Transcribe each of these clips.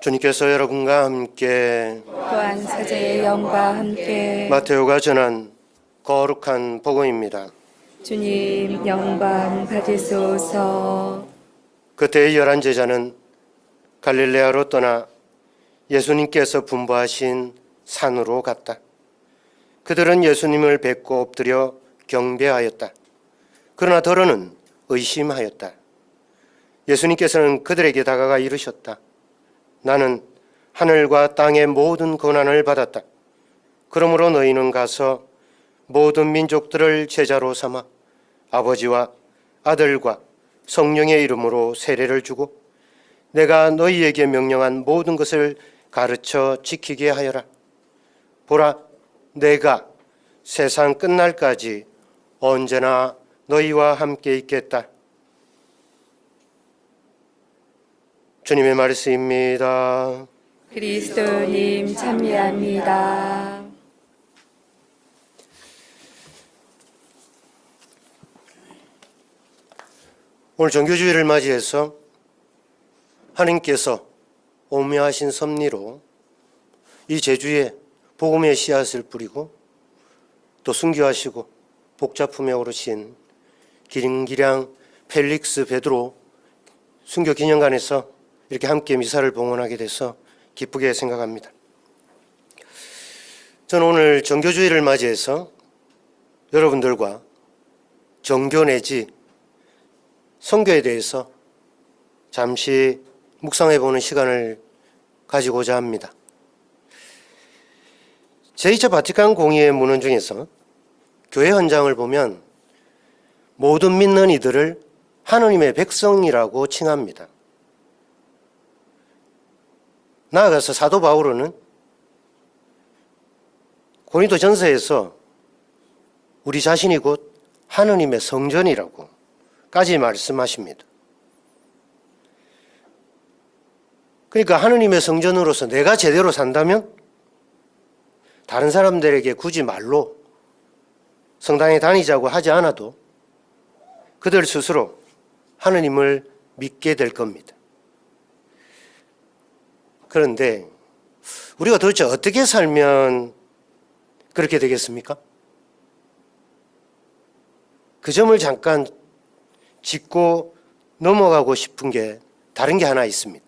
주님께서 여러분과 함께 또한 사제의 영과 함께 마테오가 전한 거룩한 복음입니다. 주님 영광 받으소서. 그때의 11 제자는 갈릴레아로 떠나 예수님께서 분부하신 산으로 갔다. 그들은 예수님을 뵙고 엎드려 경배하였다. 그러나 더러는 의심하였다. 예수님께서는 그들에게 다가가 이르셨다. 나는 하늘과 땅의 모든 고난을 받았다. 그러므로 너희는 가서 모든 민족들을 제자로 삼아 아버지와 아들과 성령의 이름으로 세례를 주고 내가 너희에게 명령한 모든 것을 가르쳐 지키게 하여라. 보라, 내가 세상 끝날까지 언제나 너희와 함께 있겠다. 주님의 말씀입니다. 그리스도님 참여합니다. 오늘 정교주의를 맞이해서 하나님께서 오묘하신 섭리로 이 제주에 복음의 씨앗을 뿌리고 또 순교하시고 복자품에 오르신 기린기량 펠릭스 베드로 순교 기념관에서 이렇게 함께 미사를 봉헌하게 돼서 기쁘게 생각합니다. 저는 오늘 정교주의를 맞이해서 여러분들과 정교 내지 선교에 대해서 잠시 묵상해보는 시간을 가지고자 합니다. 제2차 바티칸 공의회 문헌 중에서 교회 헌장을 보면 모든 믿는 이들을 하느님의 백성이라고 칭합니다. 나아가서 사도 바울은 고린도 전서에서 우리 자신이 곧 하느님의 성전이라고까지 말씀하십니다. 그러니까 하느님의 성전으로서 내가 제대로 산다면 다른 사람들에게 굳이 말로 성당에 다니자고 하지 않아도 그들 스스로 하느님을 믿게 될 겁니다. 그런데 우리가 도대체 어떻게 살면 그렇게 되겠습니까? 그 점을 잠깐 짚고 넘어가고 싶은 게 다른 게 하나 있습니다.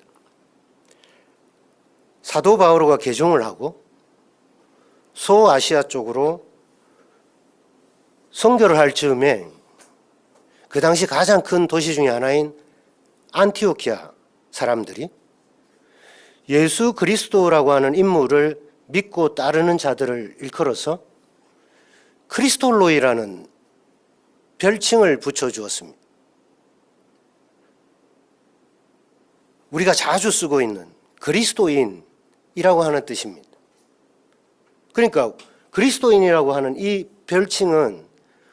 사도 바오로가 개종을 하고 소아시아 쪽으로 선교를 할 즈음에 그 당시 가장 큰 도시 중에 하나인 안티오키아 사람들이 예수 그리스도라고 하는 인물을 믿고 따르는 자들을 일컬어서 크리스톨로이라는 별칭을 붙여주었습니다. 우리가 자주 쓰고 있는 그리스도인이라고 하는 뜻입니다. 그러니까 그리스도인이라고 하는 이 별칭은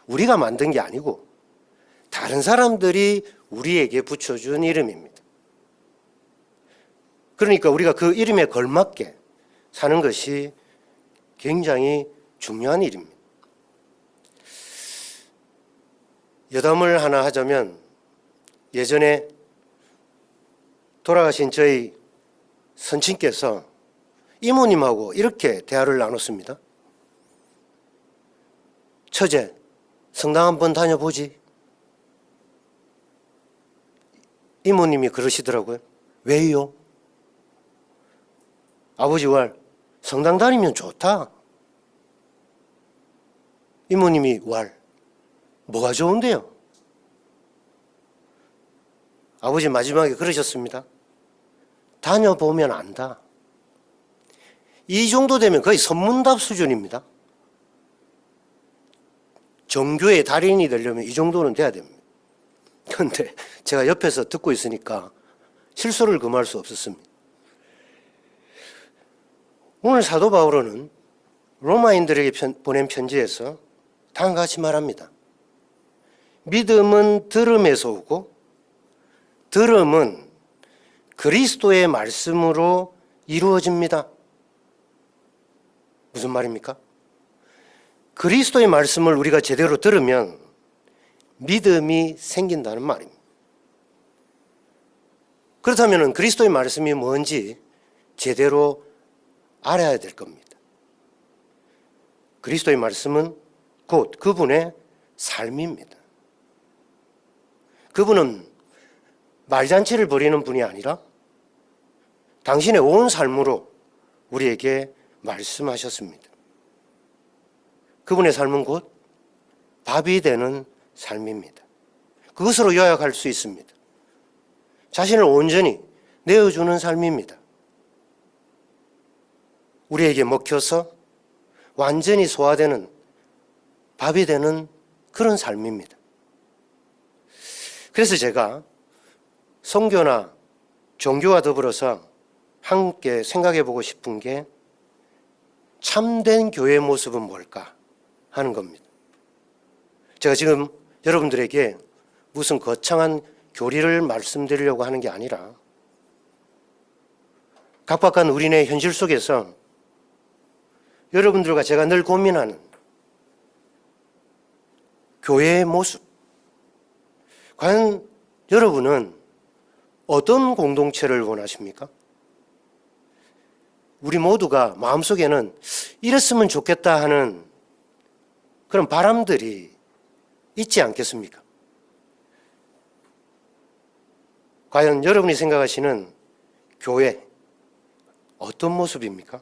우리가 만든 게 아니고 다른 사람들이 우리에게 붙여준 이름입니다. 그러니까 우리가 그 이름에 걸맞게 사는 것이 굉장히 중요한 일입니다. 여담을 하나 하자면 예전에 돌아가신 저희 선친께서 이모님하고 이렇게 대화를 나눴습니다. 처제, 성당 한번 다녀보지. 이모님이 그러시더라고요. 왜요? 아버지 왈, 성당 다니면 좋다. 이모님이 왈, 뭐가 좋은데요? 아버지 마지막에 그러셨습니다. 다녀보면 안다. 이 정도 되면 거의 선문답 수준입니다. 정교의 달인이 되려면 이 정도는 돼야 됩니다. 그런데 제가 옆에서 듣고 있으니까 실소를 금할 수 없었습니다. 오늘 사도 바울은 로마인들에게 보낸 편지에서 다음과 같이 말합니다. 믿음은 들음에서 오고 들음은 그리스도의 말씀으로 이루어집니다. 무슨 말입니까? 그리스도의 말씀을 우리가 제대로 들으면 믿음이 생긴다는 말입니다. 그렇다면 그리스도의 말씀이 뭔지 제대로 알아야 될 겁니다. 그리스도의 말씀은 곧 그분의 삶입니다. 그분은 말잔치를 벌이는 분이 아니라 당신의 온 삶으로 우리에게 말씀하셨습니다. 그분의 삶은 곧 밥이 되는 삶입니다. 그것으로 요약할 수 있습니다. 자신을 온전히 내어주는 삶입니다. 우리에게 먹혀서 완전히 소화되는 밥이 되는 그런 삶입니다. 그래서 제가 선교나 종교와 더불어서 함께 생각해 보고 싶은 게 참된 교회의 모습은 뭘까 하는 겁니다. 제가 지금 여러분들에게 무슨 거창한 교리를 말씀드리려고 하는 게 아니라 각박한 우리네 현실 속에서 여러분들과 제가 늘 고민하는 교회의 모습, 과연 여러분은 어떤 공동체를 원하십니까? 우리 모두가 마음속에는 이랬으면 좋겠다 하는 그런 바람들이 있지 않겠습니까? 과연 여러분이 생각하시는 교회 어떤 모습입니까?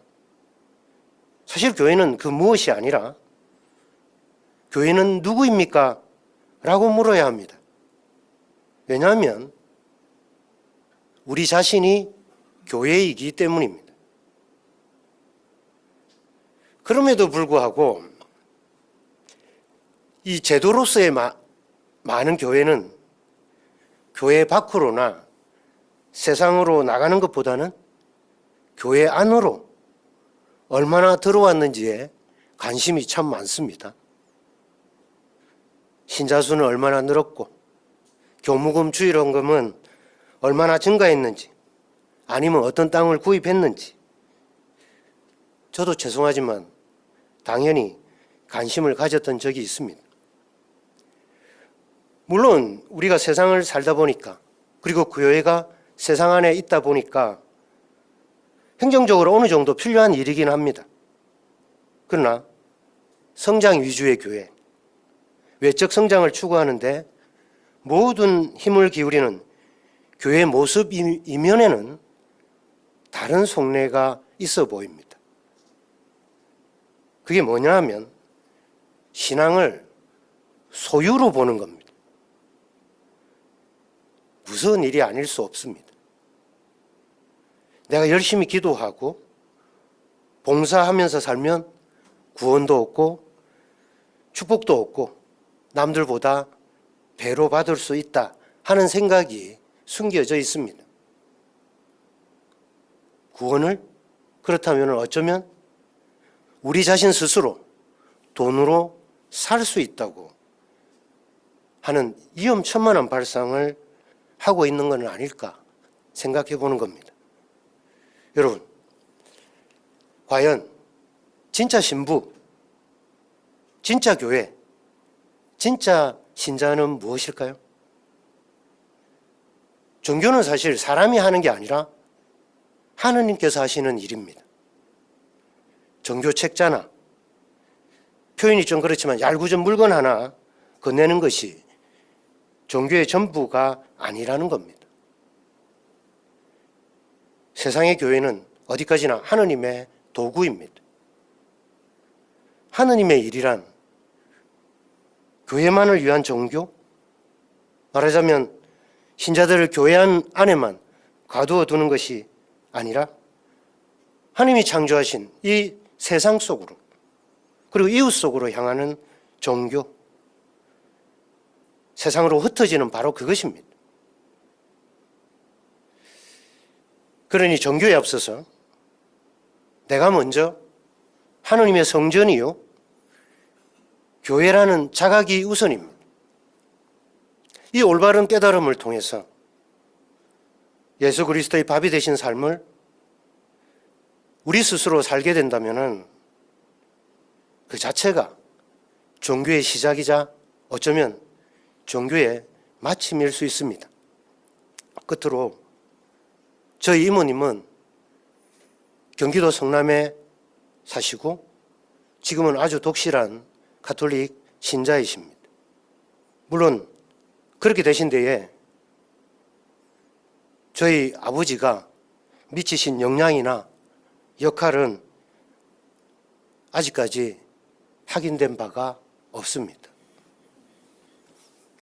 사실 교회는 그 무엇이 아니라 교회는 누구입니까? 라고 물어야 합니다. 왜냐하면 우리 자신이 교회이기 때문입니다. 그럼에도 불구하고 이 제도로서의 많은 교회는 교회 밖으로나 세상으로 나가는 것보다는 교회 안으로 얼마나 들어왔는지에 관심이 참 많습니다. 신자 수는 얼마나 늘었고 교무금 주일원금은 얼마나 증가했는지 아니면 어떤 땅을 구입했는지 저도 죄송하지만 당연히 관심을 가졌던 적이 있습니다. 물론 우리가 세상을 살다 보니까 그리고 교회가 세상 안에 있다 보니까 행정적으로 어느 정도 필요한 일이긴 합니다. 그러나 성장 위주의 교회, 외적 성장을 추구하는데 모든 힘을 기울이는 교회 모습 이면에는 다른 속내가 있어 보입니다. 그게 뭐냐 하면 신앙을 소유로 보는 겁니다. 무서운 일이 아닐 수 없습니다. 내가 열심히 기도하고 봉사하면서 살면 구원도 얻고 축복도 얻고 남들보다 배로 받을 수 있다 하는 생각이 숨겨져 있습니다. 구원을 그렇다면 어쩌면 우리 자신 스스로 돈으로 살 수 있다고 하는 위험천만한 발상을 하고 있는 건 아닐까 생각해 보는 겁니다. 여러분, 과연 진짜 신부, 진짜 교회, 진짜 신자는 무엇일까요? 종교는 사실 사람이 하는 게 아니라 하느님께서 하시는 일입니다. 종교 책자나 표현이 좀 그렇지만 얄궂은 물건 하나 건네는 것이 종교의 전부가 아니라는 겁니다. 세상의 교회는 어디까지나 하느님의 도구입니다. 하느님의 일이란 교회만을 위한 종교? 말하자면 신자들을 교회 안에만 가두어 두는 것이 아니라 하느님이 창조하신 이 세상 속으로 그리고 이웃 속으로 향하는 종교, 세상으로 흩어지는 바로 그것입니다. 그러니 종교에 앞서서 내가 먼저 하느님의 성전이요 교회라는 자각이 우선입니다. 이 올바른 깨달음을 통해서 예수 그리스도의 밥이 되신 삶을 우리 스스로 살게 된다면 그 자체가 종교의 시작이자 어쩌면 종교의 마침일 수 있습니다. 끝으로 저희 이모님은 경기도 성남에 사시고 지금은 아주 독실한 가톨릭 신자이십니다. 물론 그렇게 되신 데에 저희 아버지가 미치신 영향이나 역할은 아직까지 확인된 바가 없습니다.